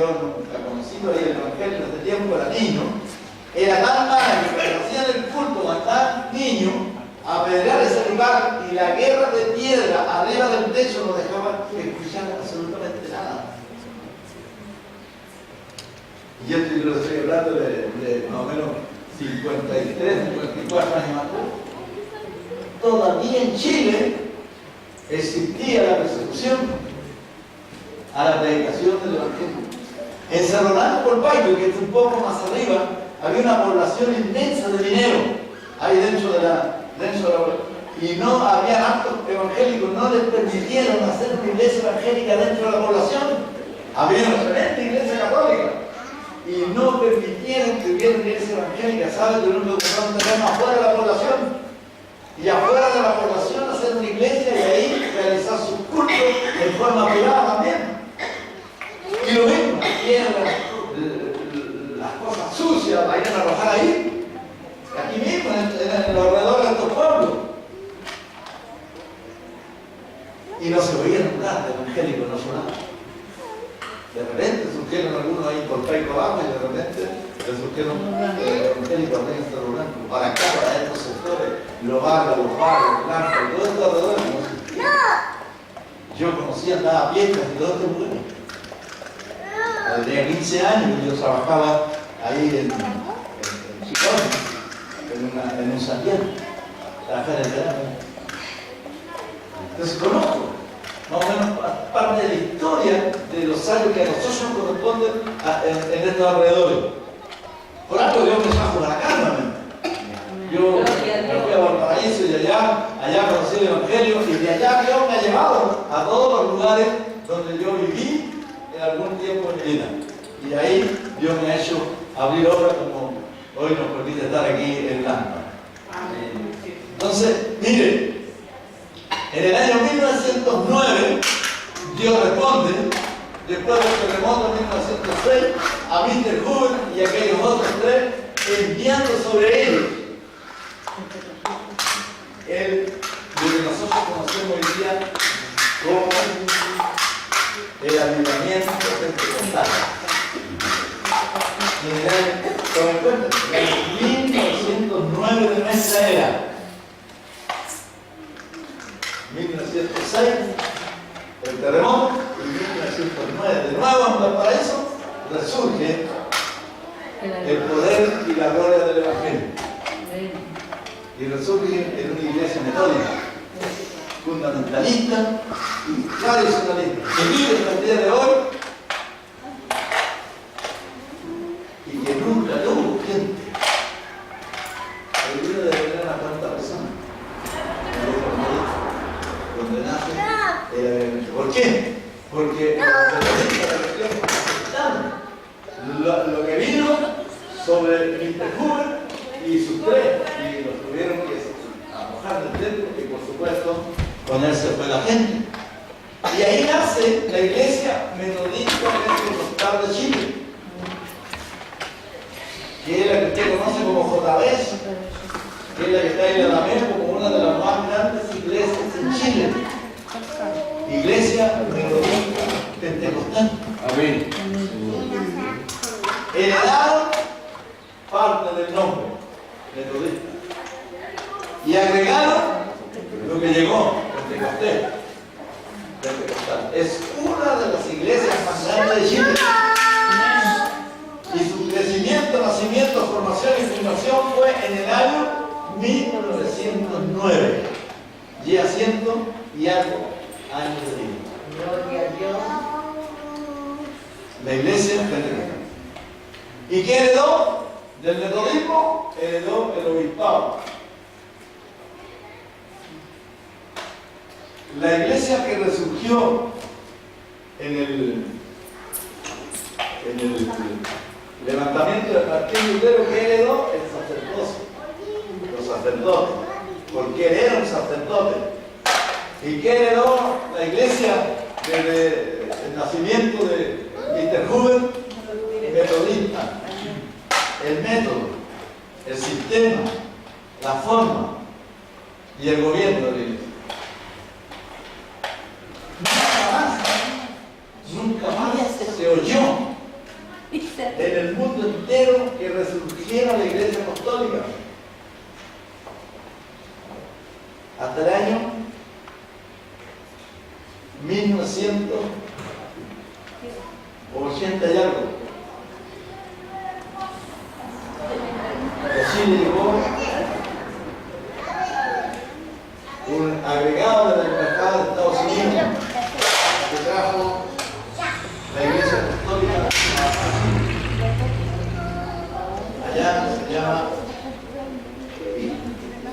yo nunca he conocido ahí el Evangelio desde tiempo, era niño, era tan mala que cuando hacían el culto mataban niños a apedrear ese lugar y la guerra de piedra arriba del techo no dejaban escuchar absolutamente nada. Y yo estoy hablando de más o menos 53, 54 años atrás. Todavía en Chile existía la persecución a la predicación del Evangelio. En San Rolando Colpaico, que es un poco más arriba, había una población inmensa de mineros ahí dentro de la y no había actos evangélicos, no les permitieron hacer una iglesia evangélica dentro de la población. Había una excelente iglesia católica y no permitieron que hubiera una iglesia evangélica. ¿Sabes? Tuvieron que comprar un terreno afuera de la población y afuera de la población hacer una iglesia y ahí realizar sus cultos en forma privada también. Y lo mismo, aquí las cosas sucias vayan a arrojar ahí. Aquí mismo, en los alrededores de estos pueblos. Y no se oían hablar de evangélicos, no sonaba. De repente surgieron algunos ahí por Paico abajo y de repente surgieron evangélicos ahí en Cerro Blanco. Para acá, para estos sectores, los barrios, blancos, y todo esto alrededor. Yo conocía, andaba a piezas y todo esto muy bueno. Tenía 15 años y yo trabajaba ahí en Chicón. En un Santiago, trabajar en el verano. Entonces conozco más o menos parte de la historia de los años que a nosotros nos corresponden en estos alrededores. Por algo Dios me trajo para acá, ¿no? Yo me fui a Valparaíso y allá conocí el Evangelio y de allá Dios me ha llevado a todos los lugares donde yo viví en algún tiempo en mi vida. Y ahí Dios me ha hecho abrir obras como hoy nos permite estar aquí en Lampa. Entonces, mire, en el año 1909, Dios responde, después del terremoto de 1906, a Mr. Hoover y aquellos otros tres, enviando sobre ellos lo que nosotros conocemos hoy día como el avivamiento pentecostal. En 1909 de nuestra era, 1906, el terremoto, y 1909, de nuevo en Valparaíso, resurge el poder y la gloria del Evangelio. Y resurge en una iglesia metódica, fundamentalista y tradicionalista, que vive hasta el día de hoy. Y que nunca tuvo gente. El libro debe tener unas cuantas personas. Donde nace. ¿Por qué? Porque lo que vino sobre Mr. Hoover y sus tres, y los tuvieron que arrojar del templo, y por supuesto con él se fue la gente. Y ahí nace la iglesia metodista pentecostal de Chile, que es la que usted conoce como JBS, que es la que está en la Alameda como una de las más grandes iglesias en Chile. Iglesia metodista pentecostal. Amén. Heredaron parte del nombre, metodista. Y agregaron lo que llegó, pentecostal. Es una de las iglesias más grandes de Chile. Y su crecimiento, nacimiento, formación y fundación fue en el año 1909. Lleva ciento y algo años de vida. Gloria a Dios. La iglesia pentecostal. ¿Y qué heredó? Del metodismo heredó el obispado. La iglesia que resurgió en el levantamiento de Martín Lutero, que heredó el sacerdocio, los sacerdotes, porque él era un sacerdote. ¿Y qué heredó la iglesia desde el nacimiento de Mr. Hoover? Metodista. El método, el sistema, la forma y el gobierno de la iglesia. Nunca más se oyó en el mundo entero que resurgiera la Iglesia Apostólica. Hasta el año 1980 y algo. A Chile llegó un agregado de la Embajada de Estados Unidos que trajo la Iglesia Apostólica allá, se llama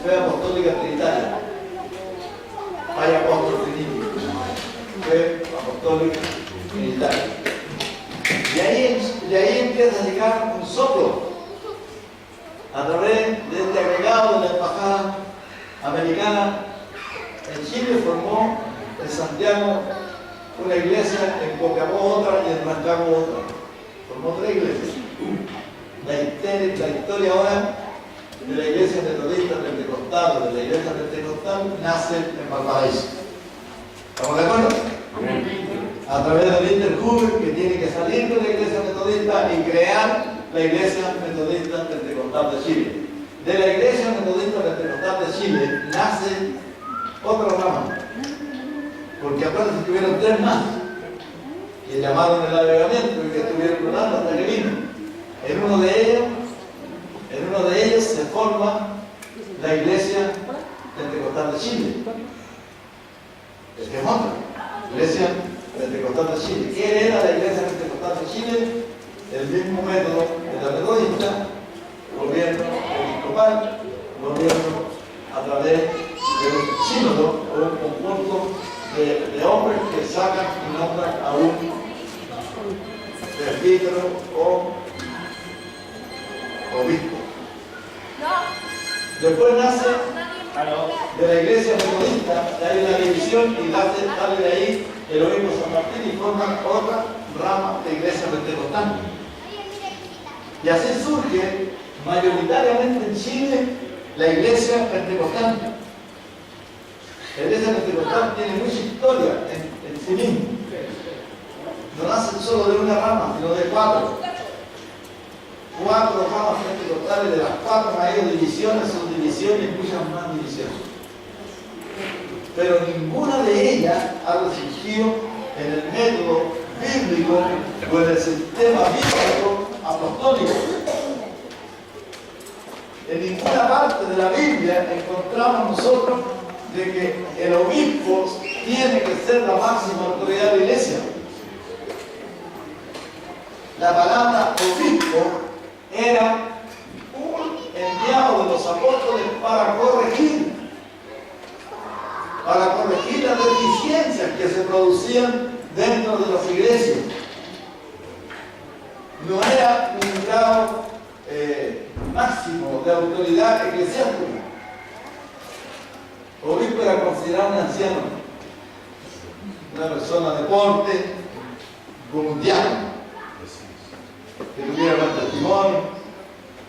Fe Apostólica Trinitaria, Fire Apostol Trinity, Fe Apostólica Trinitaria. De ahí empieza a llegar un soplo a través de este agregado de la Embajada Americana. En Chile formó en Santiago una iglesia, en Copiapó otra y en Rancagua otra. Formó 3 iglesias. La historia ahora de la iglesia metodista pentecostal, de la iglesia pentecostal, nace en Valparaíso. ¿Estamos de acuerdo? A través de Dieter Huber, que tiene que salir de la iglesia metodista y crear la iglesia metodista pentecostal de Chile. De la iglesia metodista pentecostal de Chile nace otra rama, porque acuérdense que hubieron 3 más que llamaron el avivamiento y que estuvieron orando hasta que vino. En uno de ellos se forma la iglesia pentecostal de Chile. Es que es otra, iglesia pentecostal de Chile. ¿Qué era la iglesia pentecostal de Chile? El mismo método de la metodista, gobierno episcopal, gobierno a través de un sínodo o un conjunto de hombres que sacan y nombran a un presbítero o obispo. Después nace de la iglesia metodista, hay una división y sale de ahí el obispo San Martín y forman otra rama de iglesia pentecostal. Y así surge mayoritariamente en Chile la iglesia pentecostal. La iglesia pentecostal tiene mucha historia en sí misma. No nace solo de una rama, sino de 4. 4 ramas pentecostales, de las 4 mayores divisiones, son divisiones y muchas más divisiones. Pero ninguna de ellas ha resurgido en el método bíblico o en el sistema bíblico apostólico. En ninguna parte de la Biblia encontramos nosotros de que el obispo tiene que ser la máxima autoridad de la iglesia. La palabra obispo era un enviado de los apóstoles para corregir las deficiencias que se producían dentro de las iglesias. No era un grado máximo de autoridad eclesiástica. Obispo era considerado un anciano, una persona de porte, como un diácono, que tuviera buen testimonio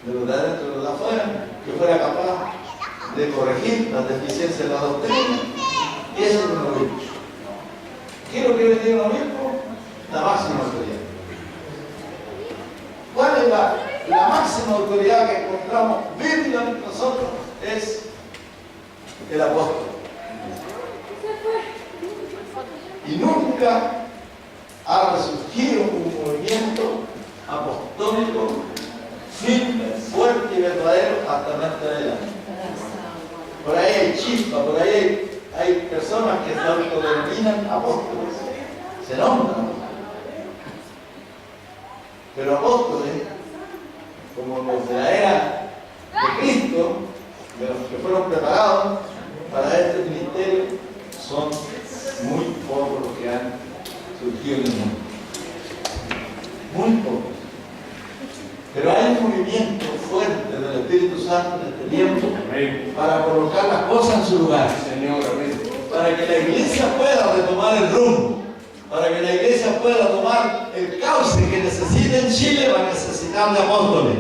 de los de adentro y de los de afuera, que fuera capaz de corregir las deficiencias de la doctrina. Eso es un obispo. ¿Qué es lo que venía un obispo? La máxima autoridad. ¿Cuál es la máxima autoridad que encontramos bíblicamente nosotros? Es el apóstol. Y nunca ha resurgido un movimiento apostólico firme, fuerte y verdadero hasta nuestra era. Por ahí hay chispa, por ahí hay personas que se autodenominan apóstoles, se nombran, pero apóstoles, como los de la era de Cristo, de los que fueron preparados para este ministerio, son muy pocos los que han surgido en el mundo. Muy pocos. Pero hay un movimiento fuerte del Espíritu Santo en este tiempo para colocar las cosas en su lugar, Señor, para que la iglesia pueda retomar el rumbo, para que la iglesia pueda tomar el cauce que necesita en Chile, va a necesitar de apóstoles.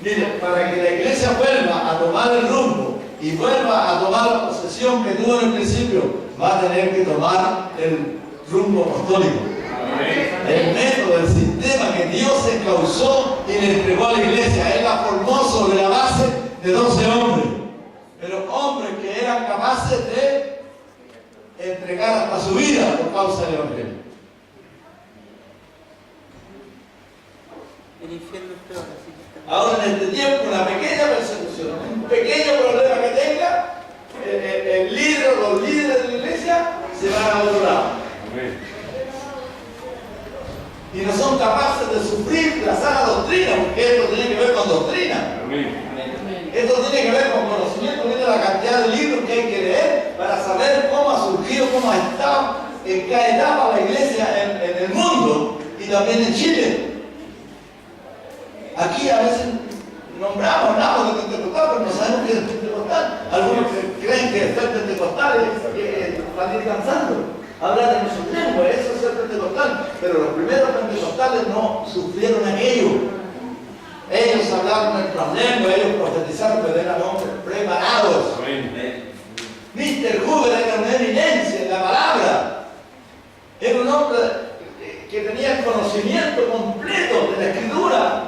Mire, para que la iglesia vuelva a tomar el rumbo y vuelva a tomar la posesión que tuvo en el principio, va a tener que tomar el rumbo apostólico. El método, el sistema que Dios encauzó y le entregó a la iglesia. Él la formó sobre la base de 12 hombres. Pero hombres que eran capaces de entregar hasta su vida por causa del evangelio. El infierno es peor, así que está. Ahora en este tiempo, una pequeña persecución, un pequeño problema que tenga, el líder o los líderes de la iglesia se van a otro lado. Y no son capaces de sufrir la sana doctrina, porque esto tiene que ver con doctrina. Esto tiene que ver con conocimiento. Mira la cantidad de libros que hay que leer para saber cómo ha surgido, cómo ha estado, en cada etapa la iglesia en el mundo y también en Chile. Aquí a veces hablamos de pentecostal, pero no sabemos qué es pentecostal. Algunos creen que ser pentecostal es salir cansando, hablar en nuestros lenguas, eso es ser pentecostal. Pero los primeros pentecostales no sufrieron aquello. Ellos hablaron en nuestras lenguas, ellos profetizaron, pero eran hombres preparados. Mr. Hoover era una eminencia en la palabra. Era un hombre que tenía el conocimiento completo de la escritura.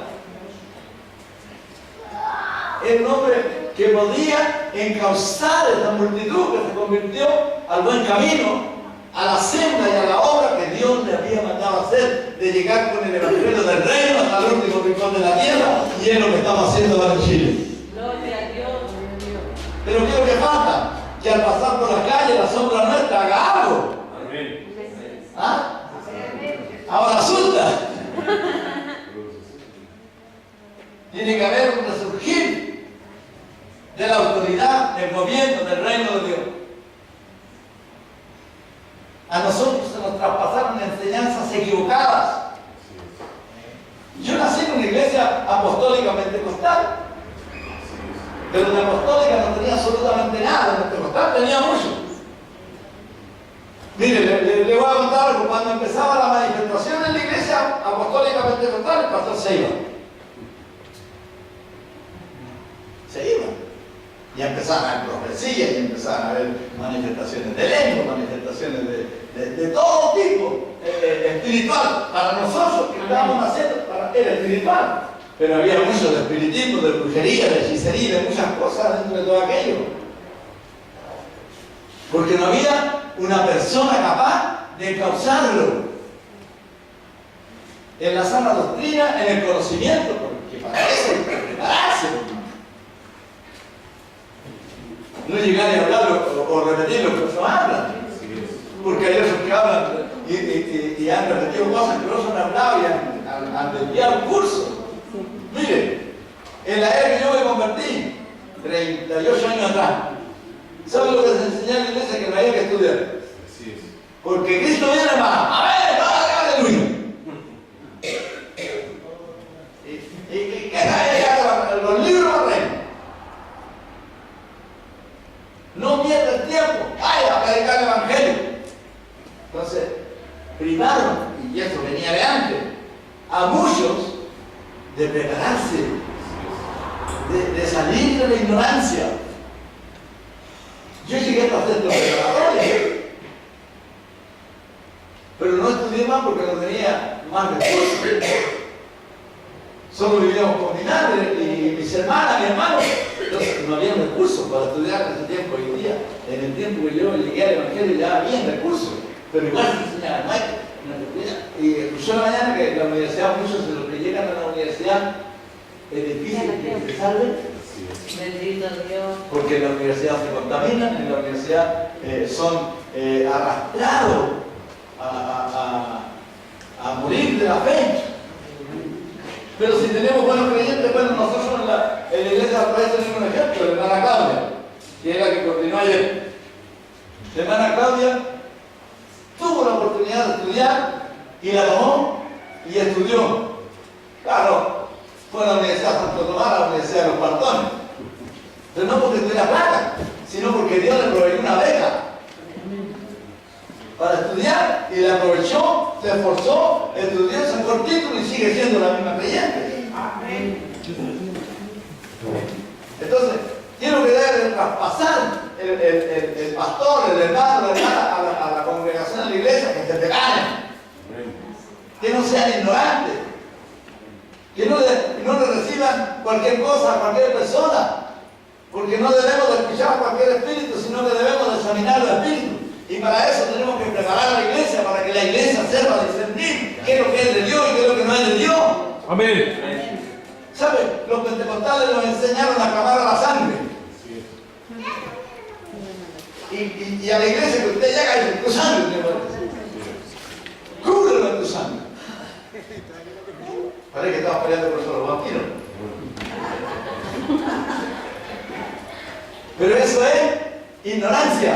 Era un hombre que podía encauzar esta multitud que se convirtió al buen camino, a la senda y a la obra que Dios le había mandado a hacer, de llegar con el evangelio del reino hasta el último rincón de la tierra, y es lo que estamos haciendo ahora en Chile. Gloria a Dios. Pero ¿qué es lo que falta? Que al pasar por la calle la sombra nuestra haga algo. ¿Ah? Ahora resulta. Tiene que haber un resurgir de la autoridad, del gobierno, del reino de Dios. A nosotros se nos traspasaron enseñanzas equivocadas. Yo nací en una iglesia apostólica pentecostal, pero de apostólica no tenía absolutamente nada, de pentecostal tenía mucho. Mire, le voy a contar algo. Cuando empezaba la manifestación en la iglesia apostólica pentecostal, el pastor se iba. Se iba. Y empezaban a haber profecías, y empezaban a haber manifestaciones de lengua, manifestaciones de todo tipo, espiritual. Para nosotros que estábamos haciendo, era espiritual. Pero había mucho de espiritismo, de brujería, de hechicería, de muchas cosas dentro de todo aquello. Porque no había una persona capaz de causarlo. En la sana doctrina, en el conocimiento, porque para eso hay que prepararse. No llegar a hablar o repetir lo que otros hablan. Porque hay otros que hablan y han repetido cosas que otros han hablado y han desviado un curso. Mire, en la era que yo me convertí, 38 años atrás, ¿sabe lo que se enseñaba en la iglesia? Que no había que estudiar. Porque Cristo viene más. ¡Aleluya! Y que nadie los libros al reino. No pierda el tiempo, vaya a predicar el evangelio. Entonces, privaron, y eso venía de antes, a muchos de prepararse, de salir de la ignorancia. Yo llegué a hacer los preparadores, pero no estudié más porque no tenía más recursos. Solo vivíamos con mi madre y mis hermanas, mi hermano. Entonces no había recursos para estudiar en ese tiempo. Hoy día, en el tiempo que yo llegué al evangelio, ya había recursos, pero igual se enseñaba más. Y escuché en la mañana que la universidad, muchos de los que llegan a la universidad, es difícil que se salven. Bendito Dios. Porque en la universidad se contaminan, en la universidad son arrastrados a morir de la fe. Pero si tenemos buenos creyentes, bueno, nosotros en la iglesia de Alparaíso tenemos un ejemplo, la hermana Claudia, que es la que continuó ayer. La hermana Claudia tuvo la oportunidad de estudiar y la tomó y estudió. Claro, fue a la Universidad de Santo Tomás, a la Universidad de los Partones. Pero no porque tuviera plata, sino porque Dios le proveyó una beca para estudiar y la aprovechó, se esforzó, estudió, sacó el título y sigue siendo la misma creyente. Entonces, ¿Qué es lo que debe traspasar el pastor, el hermano, la hermana a la congregación de la iglesia? Que se preparen, que no sean ignorantes, que no le reciban cualquier cosa a cualquier persona, porque no debemos de escuchar a cualquier espíritu, sino que debemos de examinar los espíritus. Y para eso tenemos que preparar a la iglesia, para que la iglesia sepa discernir qué es lo que es de Dios y qué es lo que no es de Dios. Amén. ¿Sabe? Los pentecostales nos enseñaron a clamar a la sangre. Y a la iglesia que usted llega y dice, tu sangre, cúbrelo en tu sangre. Parece que estamos peleando por los vampiros. Pero eso es ignorancia.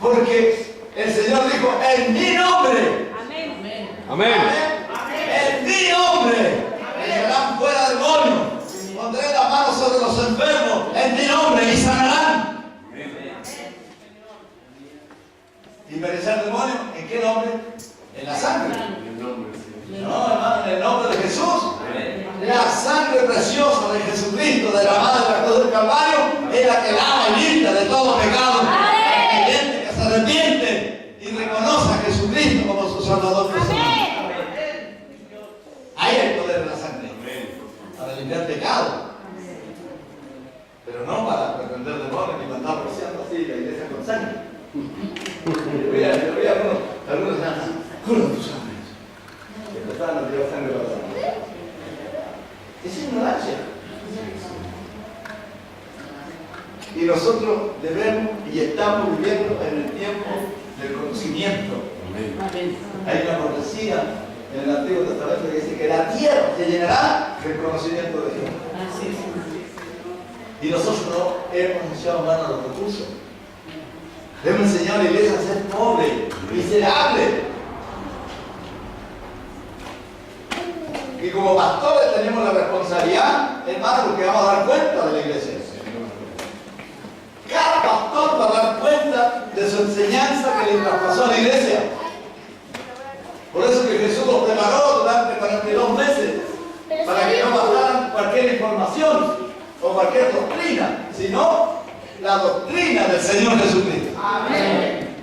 Porque el Señor dijo, en mi nombre. Amén. Amén. En mi nombre. Echarán fuera demonios. Pondré las manos sobre los enfermos. En mi nombre y sanarán. ¿Y perecer demonios? ¿En qué nombre? En la sangre. No, hermano, en el nombre de Jesús. La sangre preciosa de Jesucristo, derramada en la cruz del Calvario, es la que lava y limpia de todo pecado. El creyente que se arrepiente y reconoce a Jesucristo como su Salvador personal. Ahí hay el poder de la sangre. Para limpiar pecado. Pero no para pretender demonios ni mandar rociando así la iglesia con sangre. Yo vi algunos cura tu sangre. Y empezaron a tirar sangre para la sangre. Es ignorancia. Y nosotros debemos y estamos viviendo en el tiempo del conocimiento. Hay una profecía en el Antiguo Testamento que dice que la tierra se llenará del conocimiento de Dios. Y nosotros no hemos echado mano a los recursos. Debemos enseñar a la iglesia a ser pobre, miserable. Y como pastores tenemos la responsabilidad, hermano, porque vamos a dar cuenta de la iglesia. Cada pastor va a dar cuenta de su enseñanza que le traspasó a la iglesia. Por eso que Jesús los preparó durante 42 meses, para que no pasaran cualquier información o cualquier doctrina, sino la doctrina del Señor Jesucristo. Amén.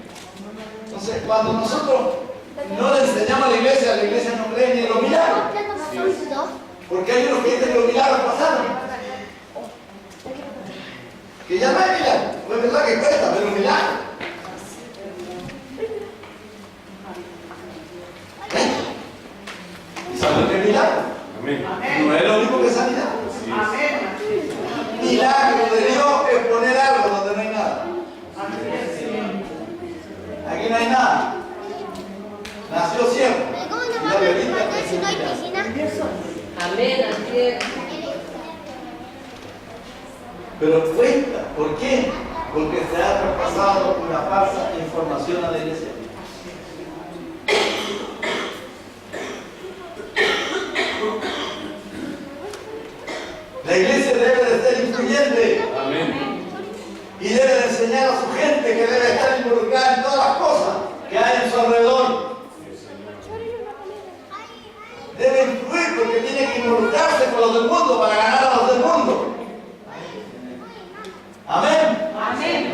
Entonces, cuando nosotros no le enseñamos a la iglesia no cree ni en los milagros. Porque hay unos que dicen que los milagros pasaron. Que ya no hay milagros. Pues es verdad que cuesta, pero milagros. ¿Y saben qué es milagro? No es lo mismo que sanidad. Milagro de Dios es poner algo donde no hay nada. Aquí no hay nada. Nació ciego. ¿Cómo nos vamos a encontrar si no hay piscina? Amén, así es. Pero cuenta. ¿Por qué? Porque se ha traspasado una falsa información a la iglesia. La iglesia debe de ser influyente. Amén. Y debe de enseñar a su gente que debe estar involucrada en todas las cosas que hay en su alrededor. Debe influir porque tiene que involucrarse con los del mundo para ganar a los del mundo. Amén. Amén.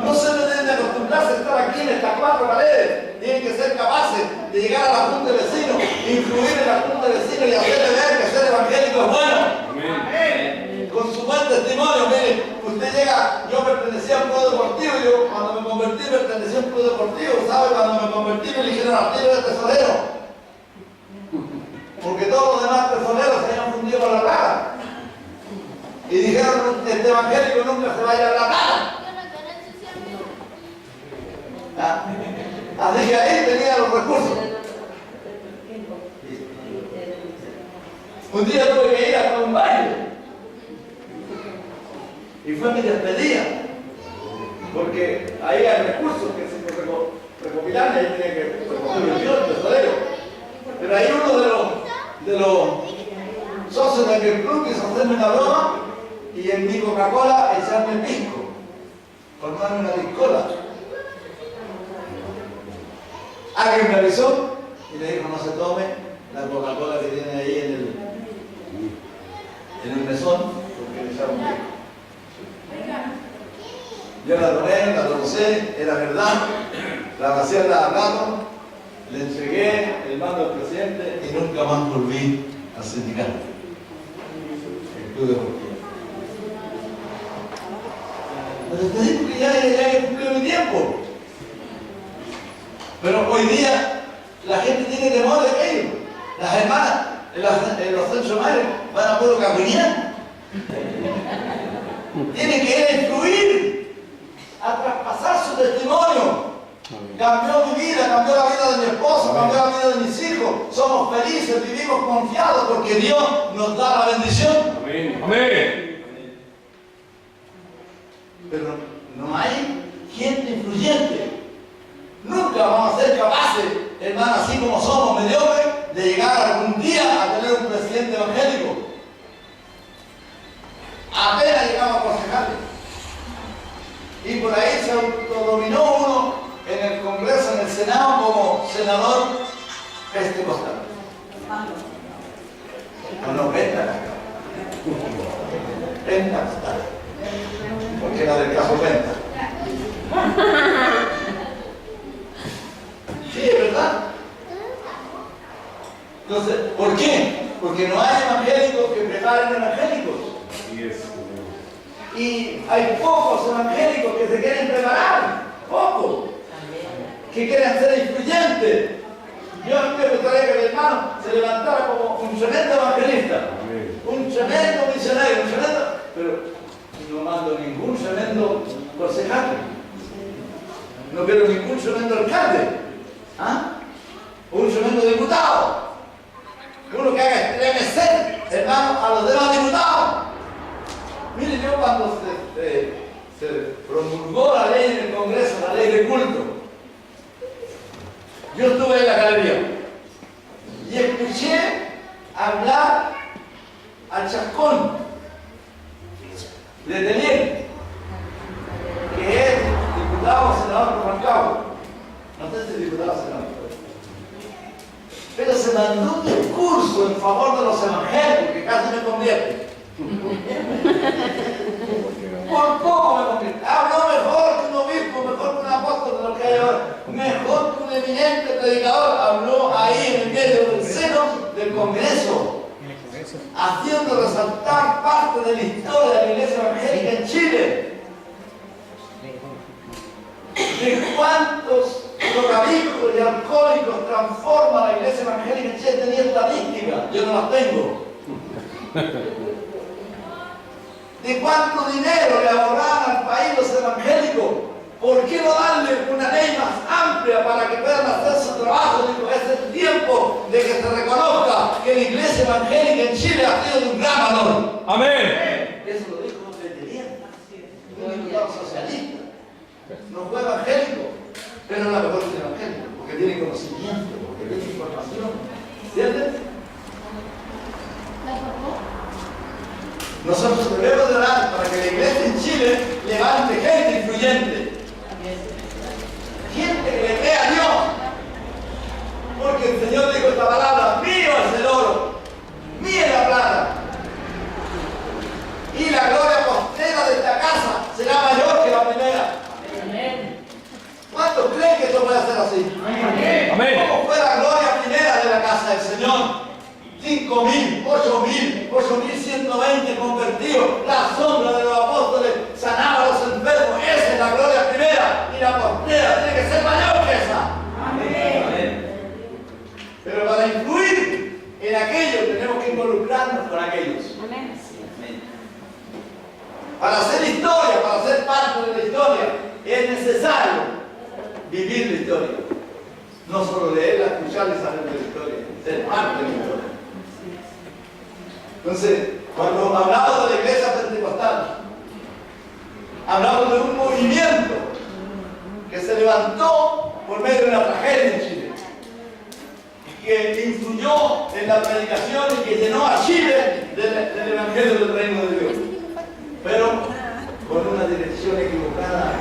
No se deben de acostumbrarse a estar aquí en estas cuatro paredes. Tienen que ser capaces de llegar a la junta de vecinos, influir en la junta de vecinos y hacerle ver que ser evangélico es bueno. Amén. Con su buen testimonio, mire, usted llega, yo pertenecía a un club deportivo, yo cuando me convertí pertenecía a un club deportivo, ¿sabe? Cuando me convertí me eligieron artillero de tesorero. Porque todos los demás tesoreros se habían fundido con la rara. Y dijeron, este evangélico nunca se va a ir a la rara. Así que ahí tenía los recursos. Un día tuve que ir a un baile. Y fue mi despedida. Porque ahí hay recursos que se recopilan y ahí tiene que recoger el tesorero. Pero ahí uno de los socios de aquel club quiso hacerme una broma y en mi Coca-Cola echarme pisco. Formarme una piscola. Alguien me avisó y le dijo no se tome la Coca-Cola que tiene ahí en el mesón, porque evangelizar un viejo. Yo la doné, la docé, era verdad, la vacié al rato, le entregué el mando al presidente y nunca más volví al sindicato. El club de hockey. Pero te digo que ya he cumplido mi tiempo. Pero hoy día la gente tiene temor de aquello. Las hermanas en los centros madres van a puro caminar. Tienen que ir a influir, a traspasar su testimonio. Cambió mi vida, cambió la vida de mi esposo, cambió la vida de mis hijos. Somos felices, vivimos confiados porque Dios nos da la bendición. Amén. Amén. Pero no hay gente influyente. Nunca vamos a ser capaces, hermanos, así como somos mediocres, de llegar algún día a tener un presidente evangélico. Apenas llegamos a concejales. Y por ahí se autodominó uno en el Congreso, en el Senado, como senador pentecostal. No, pentecostal. Porque era del caso Penta. Sí, es verdad. Entonces, ¿por qué? Porque no hay evangélicos que preparen evangélicos. Y hay pocos evangélicos que se quieren preparar. Pocos. Que quieren ser influyentes. Yo me gustaría que mi hermano se levantara como un tremendo evangelista. Un tremendo misionario, un tremendo. Pero no mando ningún tremendo concejal. No quiero ningún tremendo alcalde. ¿Ah? Un tremendo diputado. Uno que haga estremecer, hermano, a los demás diputados. Mire, yo cuando se promulgó la ley en el Congreso, la ley de culto, yo estuve en la galería y escuché hablar al Chascón de Teniente, que es diputado o senador por Rancagua. No sé si es diputado o senador. Pero se mandó un discurso en favor de los evangélicos, que casi me convierte. Por poco me convierte. Habló mejor que un obispo, mejor que un apóstol de lo que hay ahora, mejor que un eminente predicador. Habló ahí en el medio del seno del Congreso, haciendo resaltar parte de la historia de la iglesia evangélica en Chile. De cuántos drogadictos y alcohólicos transforma la iglesia evangélica en Chile. Tenía estadísticas, yo no las tengo. De cuánto dinero le ahorraban al país los evangélicos. ¿Por qué no darle una ley más amplia para que puedan hacer su trabajo? Digo, es el tiempo de que se reconozca que la iglesia evangélica en Chile ha sido de un gran valor. Amén. Eso lo dijo Betelien, un diputado socialista. No fue evangélico, pero no la mejor que evangélico, porque tiene conocimiento, porque tiene información. ¿Entiendes? Nosotros debemos de orar para que la iglesia en Chile levante gente influyente. Gente que le crea a Dios. Porque el Señor dijo esta palabra: mío es el oro, mía es la plata. Y la gloria postrera de esta casa será mayor que la primera. ¿Cuántos creen que esto puede ser así? Amén. ¿Cómo fue la gloria primera de la casa del Señor? 5.000, 8.000, 8.120 convertidos. La sombra de los apóstoles sanaba a los enfermos. Esa es la gloria primera. Y la postrera tiene que ser mayor que esa. Amén. Pero para influir en aquello tenemos que involucrarnos con aquellos. Amén. Para hacer historia, para ser parte de la historia, es necesario vivir la historia. No solo leerla, escucharla y saber de la historia, ser parte de la historia. Entonces, cuando hablamos de la iglesia pentecostal, hablamos de un movimiento que se levantó por medio de una tragedia en Chile, que influyó en la predicación y que llenó a Chile del evangelio del reino de Dios, pero con una dirección equivocada,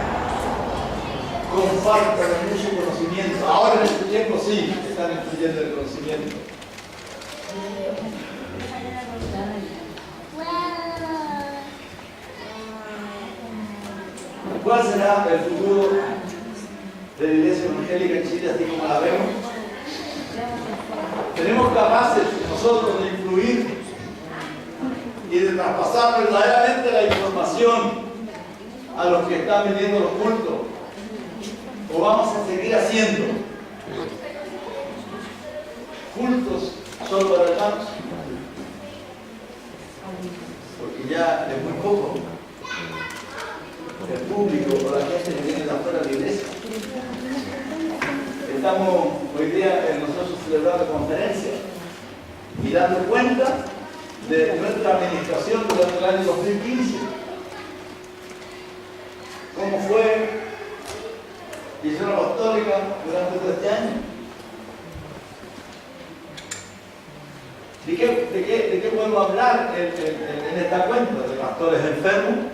con falta de mucho conocimiento. Ahora en este tiempo sí están influyendo el conocimiento. ¿Cuál será el futuro de la iglesia evangélica en Chile así como la vemos? ¿Tenemos capaces nosotros de influir y de traspasar verdaderamente la información a los que están vendiendo los cultos? ¿O vamos a seguir haciendo cultos solo para hermanos? Porque ya es muy poco el público o la gente que viene de afuera de la iglesia. Estamos hoy día nosotros celebrando conferencias y dando cuenta de nuestra administración durante el año 2015. ¿Cómo fue Visión Apostólica durante todo este año? ¿De qué podemos hablar en esta cuenta? De pastores enfermos,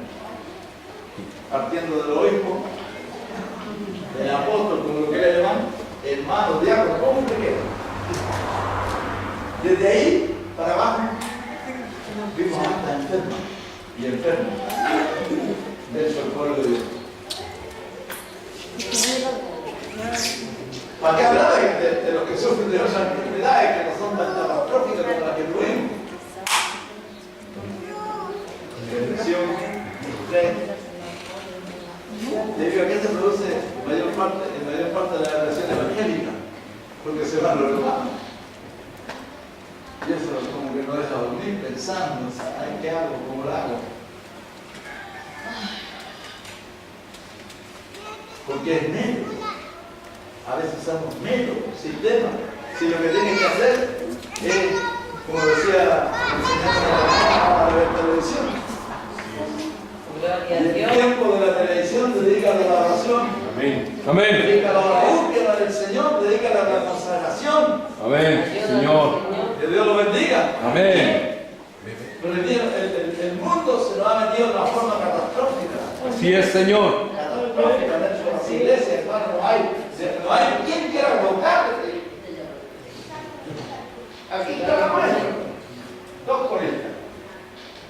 partiendo del obispo, del apóstol, como lo quiera llamar, hermano, diácono, ¿cómo te queda? Desde ahí para abajo, vimos hasta enfermos y enfermos. De eso el pueblo de Dios. ¿Para qué hablar de los que sufren de otras enfermedades que no son tan catastróficas como las que tuvimos? Depresión, estrés. Debido a que se produce en mayor parte de la depresión evangélica, porque se van los hermanos. Y eso como que no deja dormir pensando, ¿ay, qué hago? ¿Cómo lo hago? Porque es medio. A veces usamos medio sistema. Si lo que tienen que hacer es, como decía la de televisión, Gloria a el Dios. tiempo de la televisión dedica a la oración. Amén. Amén. Dedica a la búsqueda del Señor, dedica a la consagración. Amén. Señor. Que Dios lo bendiga. Amén. Pero el mundo se nos ha metido de una forma catastrófica. Así es, Señor. Catastrófica dentro de las iglesias, hermano, no hay quien quiera tocar. Aquí está la muestra. 2 coristas.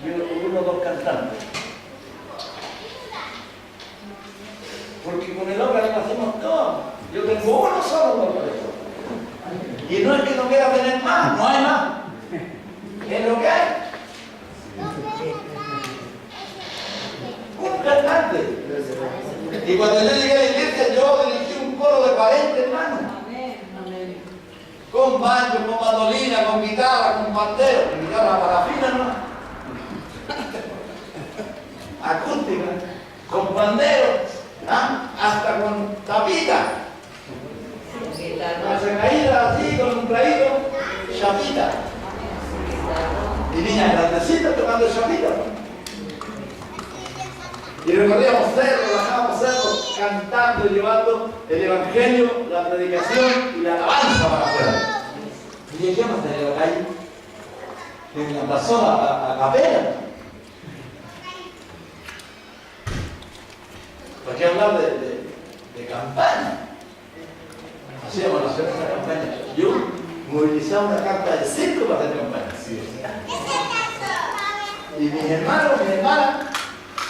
Y uno, 2 cantantes. Porque con el hombre no hacemos, no, yo tengo uno solo por eso. Y no es que no quiera tener más, no hay más. Es lo que hay. Un cantante. Y cuando yo llegué a la iglesia, yo dirigí un coro de 40 hermanos. Con banjo, con mandolina, con guitarra, con pandero. Guitarra parafina, ¿no? Acústica, con pandero. Hasta con tapita. Se caída así, con un traído, chapita. Y niñas grandecitas tocando chapita. Y recorríamos cerros, bajábamos cerros, cantando y llevando el evangelio, la predicación y la alabanza para afuera. Y llegamos a tener la calle, en la plaza a capela. ¿Para qué hablar de campaña? Hacíamos la campaña. Yo movilizaba una carta de circo para hacer campaña. Y mis hermanos, mis hermanas,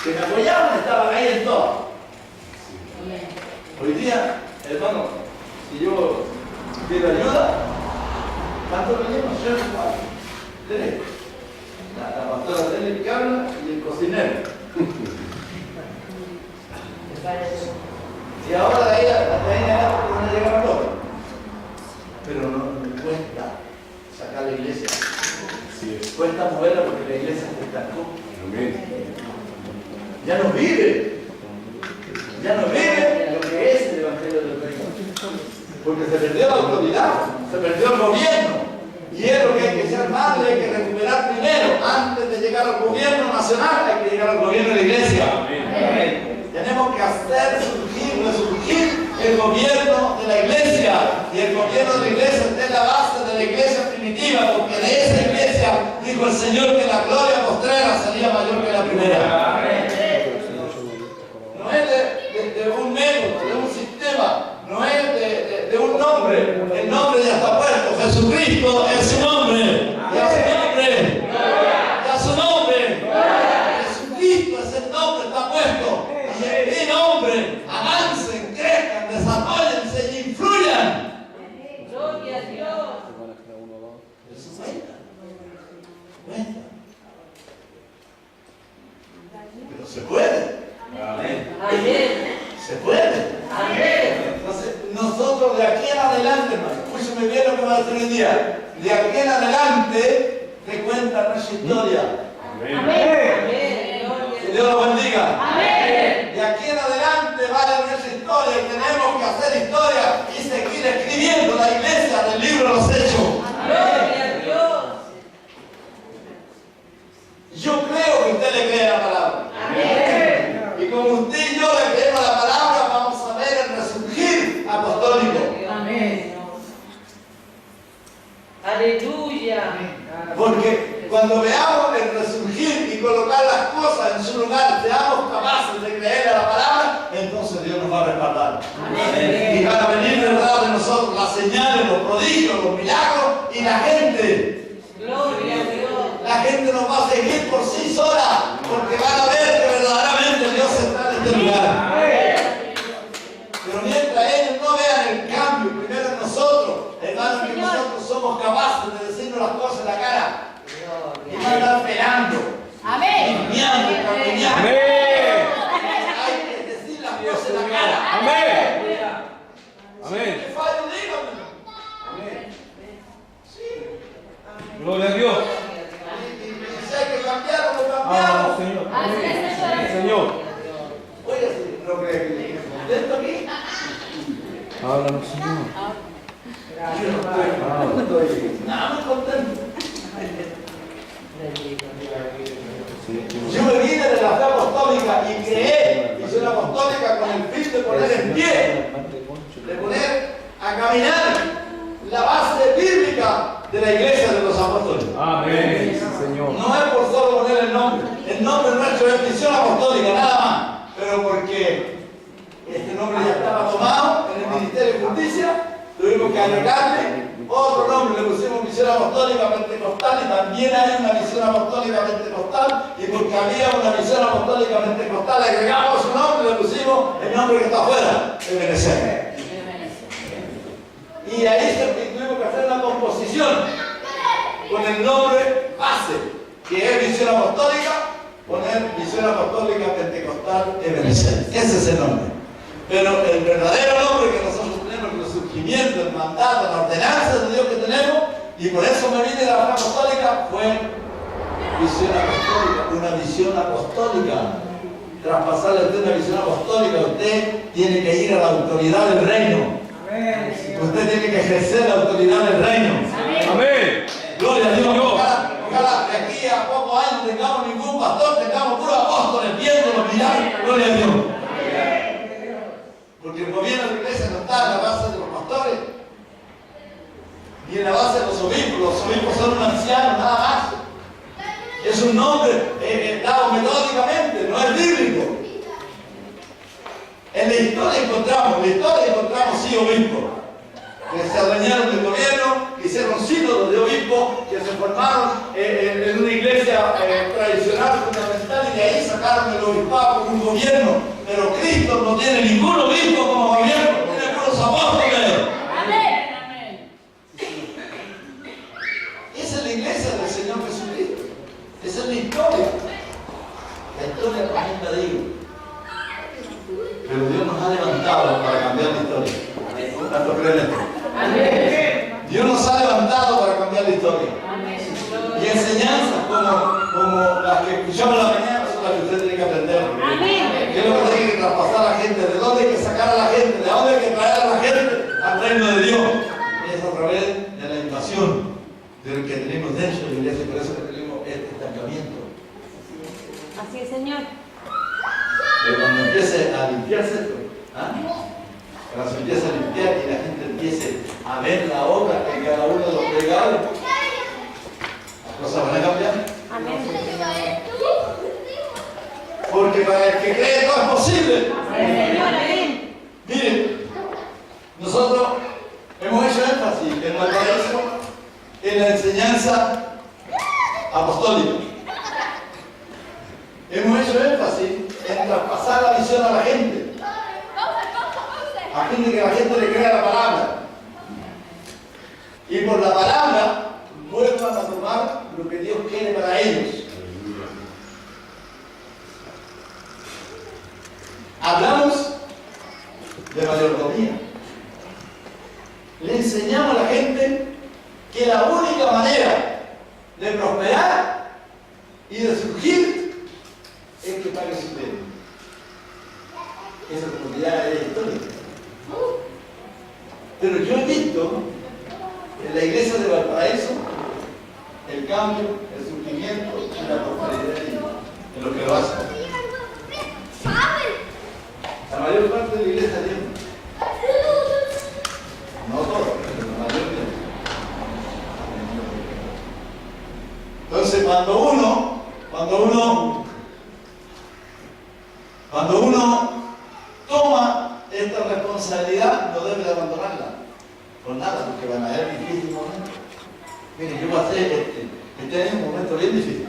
que me apoyaban, estaban ahí en todo. Hoy día, hermano, si yo pido ayuda, ¿cuánto me llevo? 3. La pastora Tele que habla y el cocinero. Y ahora de ahí van a llegar todos. Pero no cuesta sacar la iglesia. Cuesta moverla porque la iglesia se estancó. Ya no vive. Ya no vive lo que es el Evangelio del Reino. Porque se perdió la autoridad, se perdió el gobierno. Y es lo que hay que hacer más, hay que recuperar primero. Antes de llegar al gobierno nacional, hay que llegar al gobierno de la iglesia. Tenemos que hacer resurgir el gobierno de la iglesia. Y el gobierno de la iglesia está en la base de la iglesia primitiva, porque de esa iglesia dijo el Señor que la gloria postrera sería mayor que la primera. No es de un método, de un sistema, no es de un nombre. El nombre ya está puesto. Jesucristo es su nombre. Y a su nombre. Y a su nombre. Jesucristo es el nombre, está puesto. Y no nosotros de aquí en adelante, hermano, escúcheme bien lo que va a decir hoy día, de aquí en adelante te cuenta nuestra historia. Que Dios lo bendiga. De aquí en adelante vale nuestra historia y tenemos que hacer historia y seguir escribiendo la iglesia del libro de los Hechos. Yo creo que usted le cree la palabra. Y como usted y yo le creemos la palabra, vamos a ver el resurgir apostólico. Aleluya. Porque cuando veamos el resurgir y colocar las cosas en su lugar, seamos capaces de creer a la palabra, entonces Dios nos va a respaldar. Y van a venir detrás de nosotros las señales, los prodigios, los milagros y la gente. Gloria a Dios. La gente nos va a seguir por sí sola, porque van a ver que verdaderamente Dios está en este lugar. Pero mientras ellos no vean el cambio, primero en nosotros, hermanos, que nosotros somos capaces de decirnos las cosas en la cara y no andar pelando, limpiando, cambiando. Amén. Hay que decir las cosas en la cara. Amén. Si Amén. me fallo, dígame. Sí. Gloria a Dios. Y si hay que cambiar, lo cambiamos. Señor. Señor. Oiga, si no cree que le contento aquí. Háblanos, Señor. Yo no estoy nada más contento. Yo me vine de la fe apostólica y creé misión apostólica con el fin de poner en pie, de poner a caminar la base bíblica de la iglesia de los apóstoles. Amén. Sí, Señor. No es por solo poner el nombre. El nombre nuestro es misión apostólica, nada más. Pero porque este nombre ya estaba tomado en el Ministerio de Justicia, tuvimos que agregarle otro nombre, le pusimos misión apostólica pentecostal y también hay una misión apostólica pentecostal y porque había una misión apostólica pentecostal agregamos su nombre y le pusimos el nombre que está afuera, Ebenezer. Y ahí tuvimos que hacer una composición con el nombre base, que es misión apostólica, poner misión apostólica pentecostal Ebenezer. Ese es el nombre. Pero el verdadero nombre que nosotros tenemos, el resurgimiento, el mandato, la ordenanza de Dios que tenemos, y por eso me vine de la fe apostólica, fue visión apostólica, una visión apostólica. Traspasarle a usted una visión apostólica, usted tiene que ir a la autoridad del reino. Usted tiene que ejercer la autoridad del reino. Amén. Gloria a Dios. Ojalá de aquí a pocos años tengamos ningún pastor, tengamos puros apóstoles viendo los milagros. Gloria a Dios. Porque el gobierno de la iglesia no está en la base de los pastores, ni en la base de los obispos. Los obispos son un anciano, nada más. Es un nombre dado metódicamente, no es bíblico. En la historia encontramos sí obispos que se adueñaron del gobierno, hicieron sínodos de obispos que se formaron en una iglesia tradicional fundamental y de ahí sacaron el obispado como un gobierno. Pero Cristo no tiene ningún obispo como gobierno, tiene puros apóstoles. Esa es la iglesia del Señor Jesucristo. Esa es la historia. La historia también la digo. Pero Dios nos ha levantado para cambiar la historia. ¿Cuánto creen esto? Dios nos ha levantado para cambiar la historia. Y enseñanzas como las que escuchamos en la mañana son las que usted tiene que aprender. ¿Qué es lo que tiene que traspasar a la gente? ¿De dónde hay que sacar a la gente? ¿De dónde hay que traer a la gente al reino de Dios? Es a través de la invasión del que tenemos dentro de la iglesia. Por eso que tenemos este estancamiento. Así es, Señor. Pero cuando empiece a limpiarse esto, cuando se empiece a limpiar y la gente empiece a ver la obra en cada uno de los predicadores, las cosas van a cambiar. Amén. Porque para el que cree todo es posible. Miren, nosotros hemos hecho énfasis en Valparaíso en la enseñanza apostólica. Hemos hecho énfasis en traspasar la visión a la gente, a fin de que la gente le crea la palabra. Y por la palabra vuelvan a tomar lo que Dios quiere para ellos. Hablamos de mayordomía. Le enseñamos a la gente que la única manera de prosperar y de surgir es que pague su deuda. Esa comunidad es histórica. Pero yo he visto en la iglesia de Valparaíso el cambio, el surgimiento y la prosperidad en lo que lo hacen. La mayor parte de la iglesia tiene. No todo, pero la mayor tiene. Entonces, cuando uno toma esta responsabilidad, no debe de abandonarla por nada, porque van a haber difíciles momentos. Miren, yo pasé este año un momento bien difícil.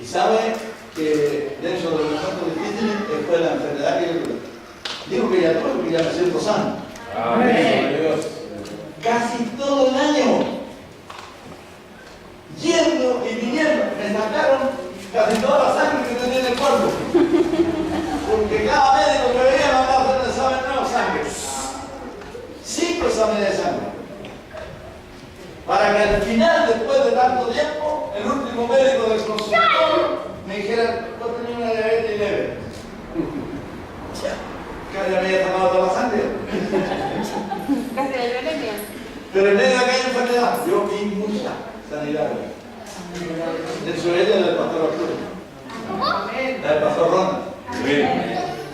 Y sabe que dentro de los momentos difíciles fue la enfermedad que yo tuve. Digo que ya tuve, porque ya me siento sano. Amén. Dios. Casi todo el año, yendo y viniendo, me sacaron casi toda la sangre que tenía en el cuerpo. Porque cada médico que venía me mandaba a hacer un examen nuevo de sangre. 5 exámenes de sangre. Para que al final, después de tanto tiempo, el último médico del consultorio me dijera: no tenía una diabetes leve. Que ya me había tomado toda la sangre. Casi de violencia. Pero en medio de aquella enfermedad, yo vi mucha sanidad. De su ella del pastor Arturo. La del pastor Ronald.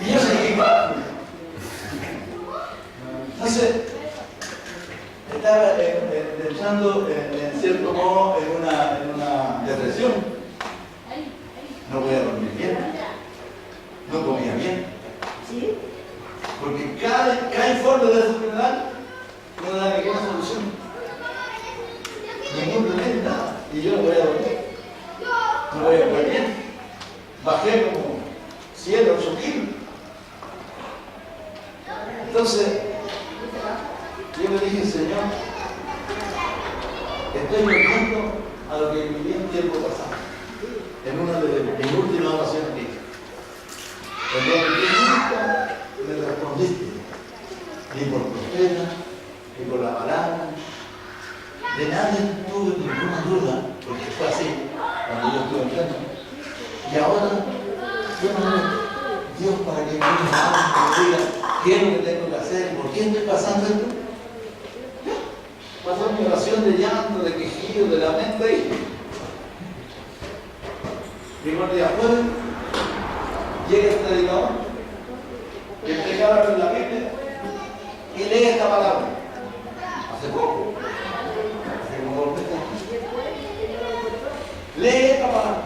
Y yo seguí igual. Entonces, estaba entrando en cierto modo en una depresión. No podía dormir bien. No comía bien. Porque cada informe de esa enfermedad no da ninguna solución. Ningún remedio, nada. Y yo no voy a dormir. No voy a comer bien. Bajé como 7 o 8 kilos. Entonces, yo le dije: Señor, estoy volviendo a lo que viví en tiempo pasado. En una de mis últimas oraciones aquí. Cuando nunca me respondiste, ni por profeta, ni por la palabra. De nadie tuve ninguna duda, porque fue así cuando yo estuve enfermo. Y ahora, yo no me Dios, para que me diga qué es lo que tengo que hacer, por qué estoy pasando esto. Pasó mi oración de llanto, de quejido, de lamento y primer día jueves, llega este predicador, que predicaba en la Biblia y lee esta palabra. Hace poco, hace como 2 meses. Lee esta palabra.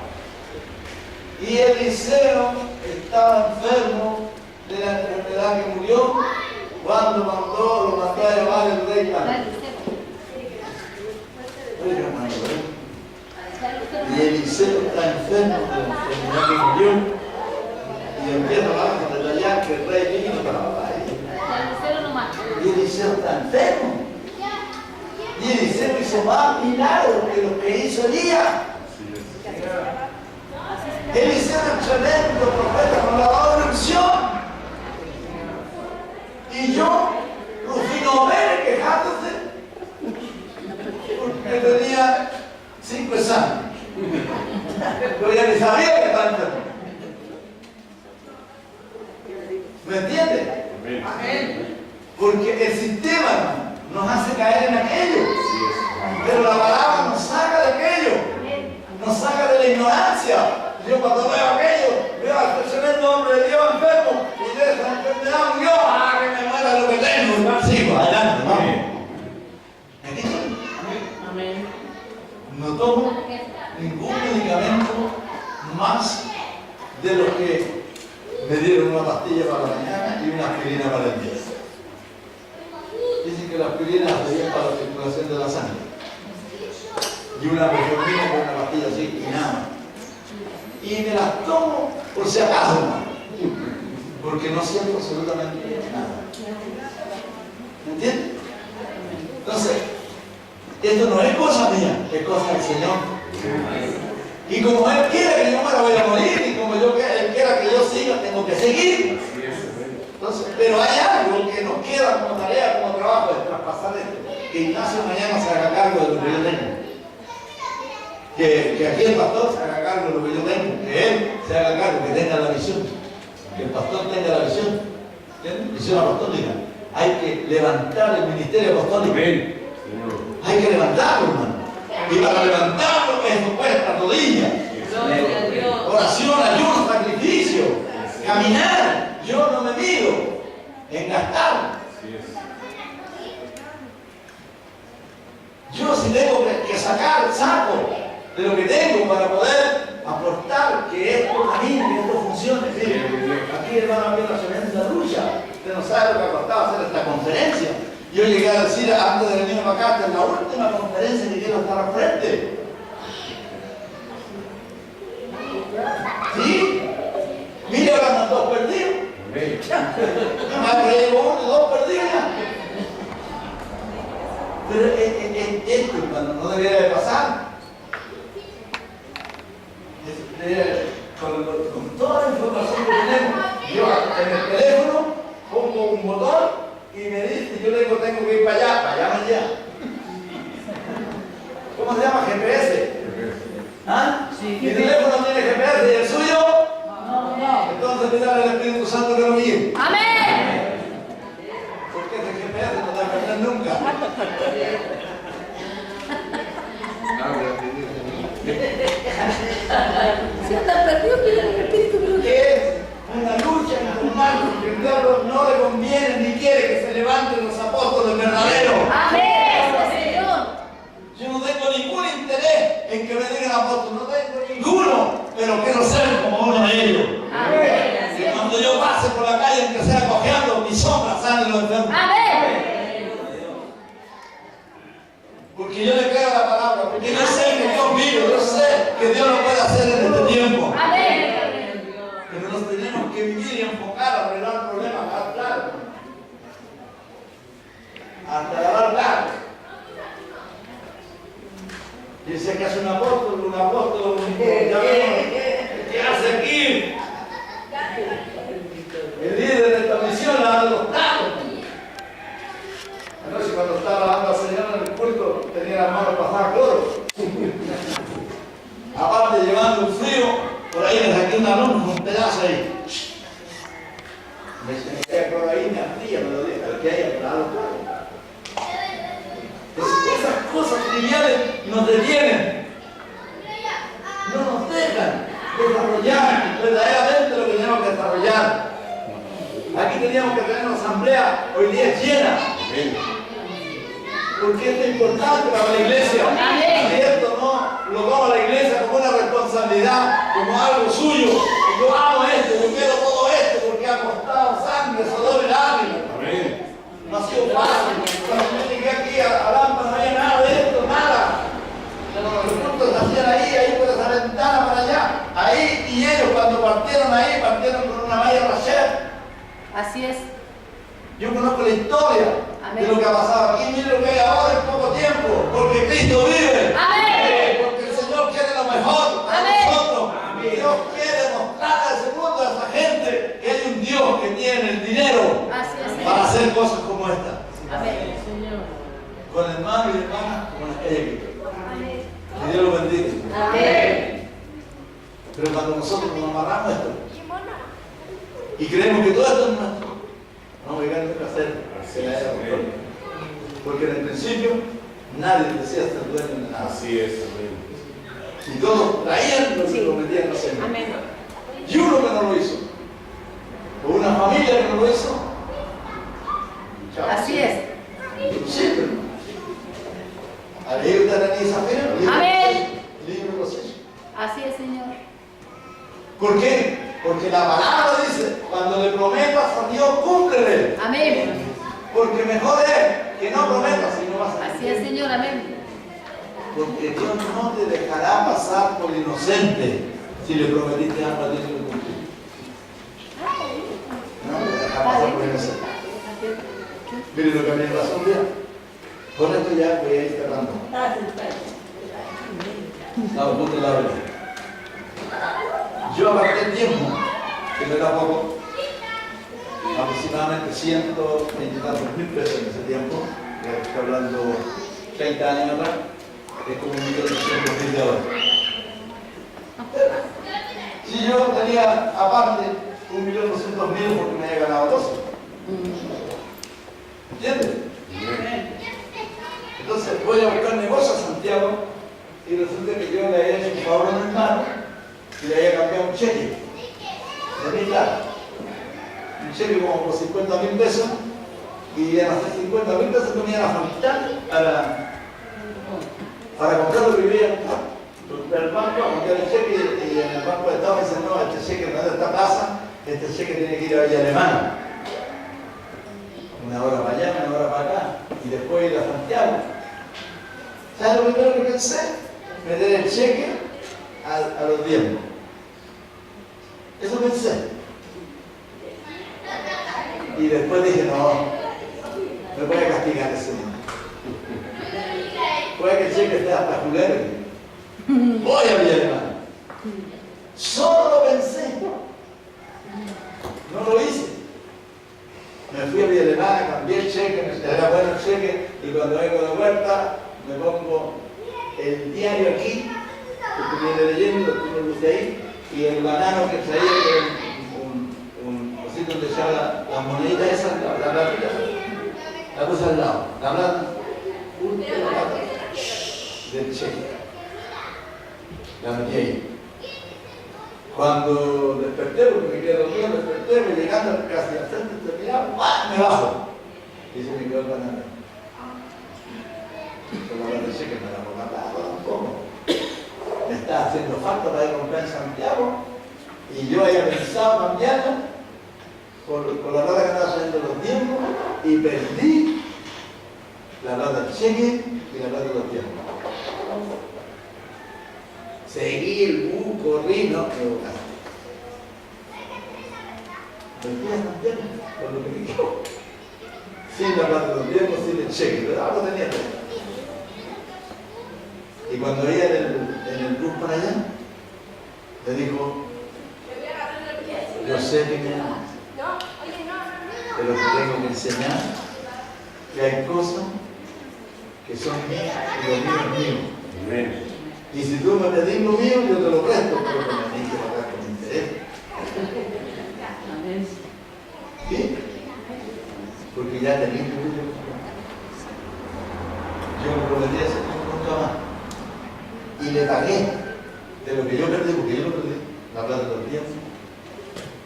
Y Eliseo estaba enfermo de la enfermedad que murió cuando lo mandó a llamar el rey David. Y Eliseo está enfermo de la enfermedad que murió y empieza a detallar que el rey vino para ahí. Y Eliseo está enfermo. Y Eliseo hizo más milagros que lo que hizo Elías. Eliseo era un tremendo profeta con la daba unción. Y yo, Rufino Vélez, quejándose porque tenía 5 exámenes. Pero ya ni sabía que estaba enfermo. ¿Me entiende? Amén. Porque el sistema nos hace caer en aquello. Pero la palabra nos saca de aquello. Nos saca de la ignorancia. Yo cuando veo aquello, veo al tremendo hombre de Dios enfermo y de esa enfermedad murió. ¡Ah, que me muera lo que tengo! Sigo, adelante, vamos. Amén. No tomo ningún medicamento más de los que me dieron una pastilla para la mañana y una aspirina para el día. Dicen que la aspirina hace bien para la circulación de la sangre. Y una metformina con una pastilla así y nada. Y me las tomo por si acaso, porque no siento absolutamente nada. ¿Me entiendes? Entonces, esto no es cosa mía, es cosa del Señor. Y como Él quiere que yo me voy a morir, y como Él quiera que yo siga, tengo que seguir. Entonces, pero hay algo que nos queda como tarea, como trabajo trabajo es traspasar esto. Que Ignacio mañana se haga cargo de lo que yo tengo. Que aquí el pastor se haga cargo de lo que yo tengo. Que él se haga cargo, que tenga la visión. Que el pastor tenga la visión. ¿Entiendes? Visión apostólica. Hay que levantar el ministerio apostólico. Hay que levantarlo, hermano. Y para levantarlo eso cuesta rodillas. Oración, ayuno, sacrificio. Caminar. Yo no me mido en gastar. Yo si tengo que sacar, saco de lo que tengo para poder aportar que esto camine, que esto funcione. Mire, aquí hermano había una tremenda lucha. Usted no sabe lo que ha costado hacer esta conferencia. Yo llegué a decir antes de venir para acá, esta es la última conferencia que quiero estar al frente. ¿Sí? Mire, ahora están dos perdidos. Me llegó uno y dos perdidos ya. Pero esto, hermano, no debería de pasar. Con toda la información que tenemos, yo en el teléfono pongo un botón y me dice, yo le digo, tengo que ir para allá mañana. ¿Cómo se llama? GPS. ¿Ah? Sí. Mi teléfono tiene GPS y el suyo. No. Entonces pídale al Espíritu Santo que lo guíe. Amén. Porque ese GPS no te va a perder nunca. Si anda perdido, pide el Espíritu. Es una lucha infernal porque el diablo no le conviene ni quiere que se levanten los apóstoles verdaderos. Amén, Señor. Yo no tengo ningún interés en que me digan apóstol, no tengo ninguno, pero quiero ser como uno de ellos. Amén. Que cuando yo pase por la calle, aunque sea cojeando, mi sombra sale los enfermos. Amén. Porque yo le creo a la palabra, porque yo sé que Dios vive, yo sé que Dios lo puede hacer en este tiempo. Amén. Pero nos tenemos que vivir y enfocar a arreglar problemas, claro. Hasta lavar platos. Dice que hace un apóstol, ya vemos, ¿qué hace aquí? El líder de esta misión lava los platos. Anoche cuando estaba lavando a la señora en el culto, tenía las manos pasadas cloro. Aparte llevando un frío, por ahí le saqué una luz, un pedazo ahí. Me queda cloro ahí, me fría, me lo dije, que hay al lado. Esas cosas triviales nos detienen, no nos dejan desarrollar verdaderamente lo que tenemos que desarrollar. Aquí teníamos que tener una asamblea, hoy día es llena. Porque esto es importante para la iglesia. Y esto no lo toma la iglesia como una responsabilidad, como algo suyo. Yo amo esto, yo quiero todo esto porque ha costado sangre, sudor y lágrimas. No ha sido fácil. Cuando yo llegué aquí a Lampa no había nada de esto, nada. Los cultos se hacían ahí por esa ventana para allá. Ahí, y ellos cuando partieron ahí, partieron con una malla racher. Así es. Yo conozco la historia de lo que ha pasado aquí. Mire lo que hay ahora en poco tiempo. Porque Cristo vive. Amén. Porque el Señor quiere lo mejor para nosotros. Amén. Dios quiere mostrar a ese mundo, a esa gente, que hay un Dios que tiene el dinero para hacer cosas como esta. Amén, Señor. Con hermanos y hermanas como las que hay aquí. Que Dios lo bendiga. Amén. Pero cuando nosotros nos amarramos esto y creemos que todo esto es nuestro, no voy a llegar nunca a ser que la era control. Porque en el principio nadie decía ser dueño de nada. Así es, amén. Y todos traían lo que prometían hacer. Amén. Y uno que no lo hizo, o una familia que no lo hizo, chao. Así es. Siempre. A leer de Ananí y Zafira, Amén. libro de los hechos. Así es, Señor. ¿Por qué? Porque la palabra dice, cuando le prometas a Dios, cúmplele. Amén. Porque mejor es que no prometas si no vas a Así es, Señor. Amén. Porque Dios no te dejará pasar por inocente si le prometiste algo a Dios y lo cumpliste. No te dejará pasar por inocente. Mire lo que me pasó un día. Con esto ya voy a ir cerrando. No, punto la verdad. Yo aparté el tiempo, que no era poco, aproximadamente 120.000 pesos en ese tiempo, ya estoy hablando 30 años atrás, es como 1.800.000 de ahora. Si yo tenía aparte 1.200.000 porque me había ganado 12. ¿Entiendes? Entonces voy a buscar negocio a Santiago y resulta que yo le había hecho un favor a mi hermano y le había cambiado un cheque de 1.000 latas. Un cheque como por 50.000 pesos y en hacer 50.000 pesos me iban a faltar para comprar lo que yo iba a comprar. El banco a cambiar el cheque y en el Banco de Estado me dicen, no, este cheque no es de esta plaza, este cheque tiene que ir a Villa Alemana. Una hora para allá, una hora para acá, y después ir a Santiago. ¿Sabes lo primero que pensé? Meter el cheque a los diezmos. Eso pensé. Y después dije, no, me voy a castigar ese día. Puede que el cheque esté hasta julio. Voy a Villa Alemana. Solo lo pensé. No lo hice. Me fui a Villa Alemana, cambié el cheque, era bueno el cheque, y cuando vengo de vuelta me pongo el diario aquí, que viene leyendo, tú lo puse ahí, y el banano que traía, que era un cosito donde echaba las moneditas esas, la platita, la puse al lado, la plata, la plata del cheque. La metí ahí. Cuando desperté, porque me quedé dormido, desperté, me llegando casi al frente, te miraba, me bajo. Y se me quedó el banano. Con la verdad que me la pongo al lado tampoco. Me estaba haciendo falta para ir a comprar en Santiago. Y yo había pensado cambiarla por la plata que estaba saliendo los tiempos y perdí la plata del cheque y la plata de los tiempos. Seguí el bus, corrí, no, me equivocaste. Me fui a Santiago con lo que me quedó. Sin la plata de los tiempos, sin el cheque, pero algo tenía que ver. Y cuando iba en el bus para allá, le dijo, yo sé que me amas, pero te tengo que enseñar que hay cosas que son mías y lo mío es mío. Amén. Y si tú me pedís lo mío, yo te lo presto, pero me tenés que pagar con interés. ¿Sí? Porque ya tenés que ver. Yo me prometí a ese tiempo nunca más. Y le pagué de lo que yo perdí, porque yo lo perdí, la plata de los tiempos,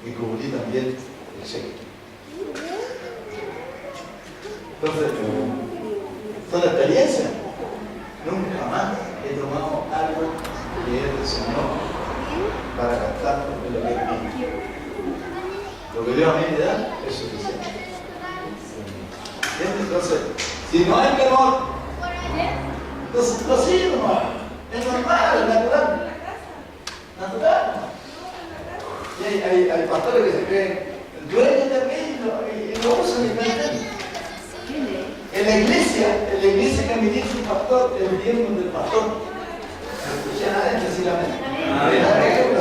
y cubrí también el cheque. Entonces, son experiencias. Nunca más he tomado algo que es del Señor para gastarlo en lo que es mío. Lo que Dios a mí me da es suficiente. ¿Entiendes? Entonces, si no hay temor, entonces lo sigo nomás. Es normal, es natural. Natural. Y hay pastores que se creen dueños de mí y no usan ni mente. En la iglesia que administra un pastor, el diezmo del pastor. Escuché a nadie excesivamente.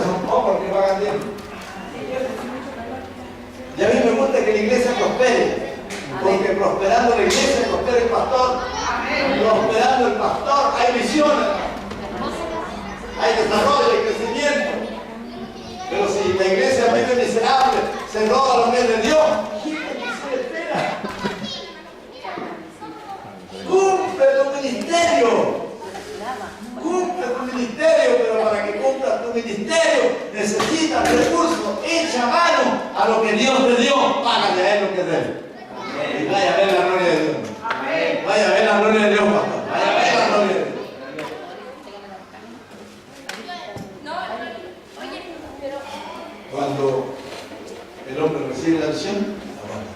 Son pocos que pagan diezmo. Y a mí me gusta que la iglesia prospere. Porque prosperando la iglesia, prospera el pastor. Prosperando el pastor, hay visiones. Hay desarrollo, hay crecimiento. Pero si la iglesia vive miserable, se roba lo que es de Dios, ¿qué se espera? Cumple tu ministerio. Cumple tu ministerio, pero para que cumplas tu ministerio necesitas recursos. Echa mano a lo que Dios te dio. Págale a él lo que es de él. Y vaya a ver la gloria de Dios. Vaya a ver la gloria de Dios, pastor. Vaya a ver la gloria de Dios. Cuando el hombre recibe la visión, la guarda.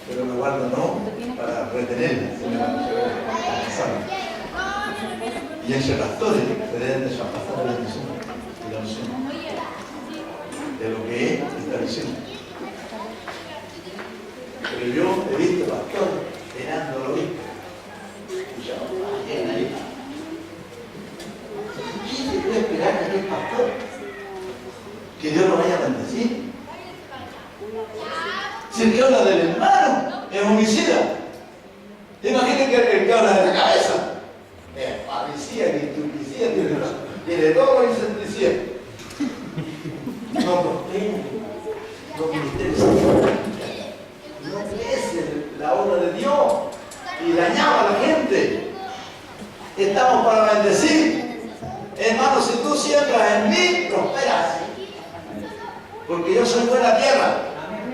Pero la guarda no para retenerla, sino para alcanzarla. Y entre pastores se deben de pasar la visión y la unción de lo que es esta visión. Pero yo he visto pastores esperando a lo mismo. Escuchamos, ¿quién ahí? ¿Quién se puede esperar que aquel pastor? Que Dios lo vaya a bendecir. homicida. Imaginen que el que habla de la cabeza. Parecía que intuplicía, tiene todo y se intuplicía. No prospera, no crece, no crece la obra de Dios y dañaba a la gente. Estamos para bendecir. Hermano, si tú siembras en mí, prosperas. Porque yo soy buena tierra.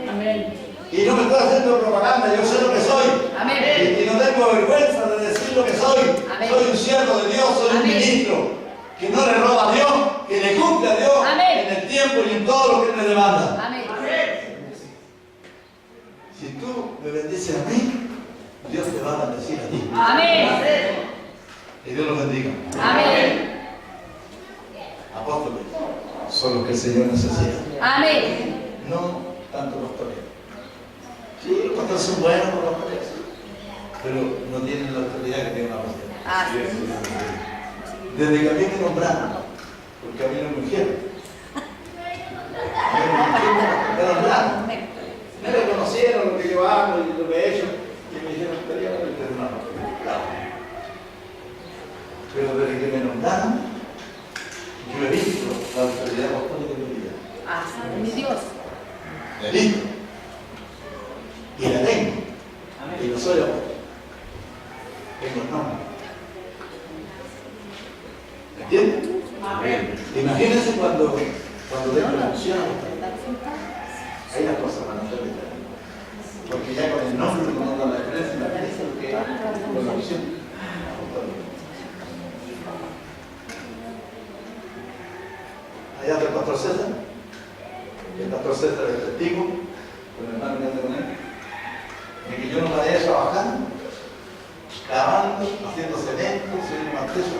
Amén. Y no me estoy haciendo propaganda, yo sé lo que soy. Amén. Y no tengo vergüenza de decir lo que soy. Amén. Soy un siervo de Dios, soy un Amén. ministro que no le roba a Dios, que le cumple a Dios Amén. en el tiempo y en todo lo que Él me demanda. Amén. Si tú me bendices a mí, Dios te va a bendecir a ti. Amén. Que Dios los bendiga. Amén. Apóstoles son los que el Señor necesita. Amén. No tanto pastores. Sí, los pastores son buenos por los pastores, pero no tienen la autoridad que tiene una pastora. Desde que a mí me nombraron, porque a mí no me ungieron. Me nombraron. Me reconocieron lo que yo hago y lo que he hecho. Y me dijeron, estaría bueno que hermano. Claro. Pero desde que me nombraron, yo he visto la autoridad apostólica de mi vida. Mi Dios. La he visto. Y la tengo. Y no soy apóstol. Tengo el nombre. ¿Me entienden? Amén. Imagínense cuando tengo la unción apostólica. Ahí las cosas van a ser diferentes. Porque ya con el nombre uno nota la diferencia en la iglesia lo que es con la unción apostólica. Allá está el pastor César. El pastor César es testigo, con el hermano que anda con él, de que yo no me vaya trabajando, cavando, haciendo cemento, subiendo manteles,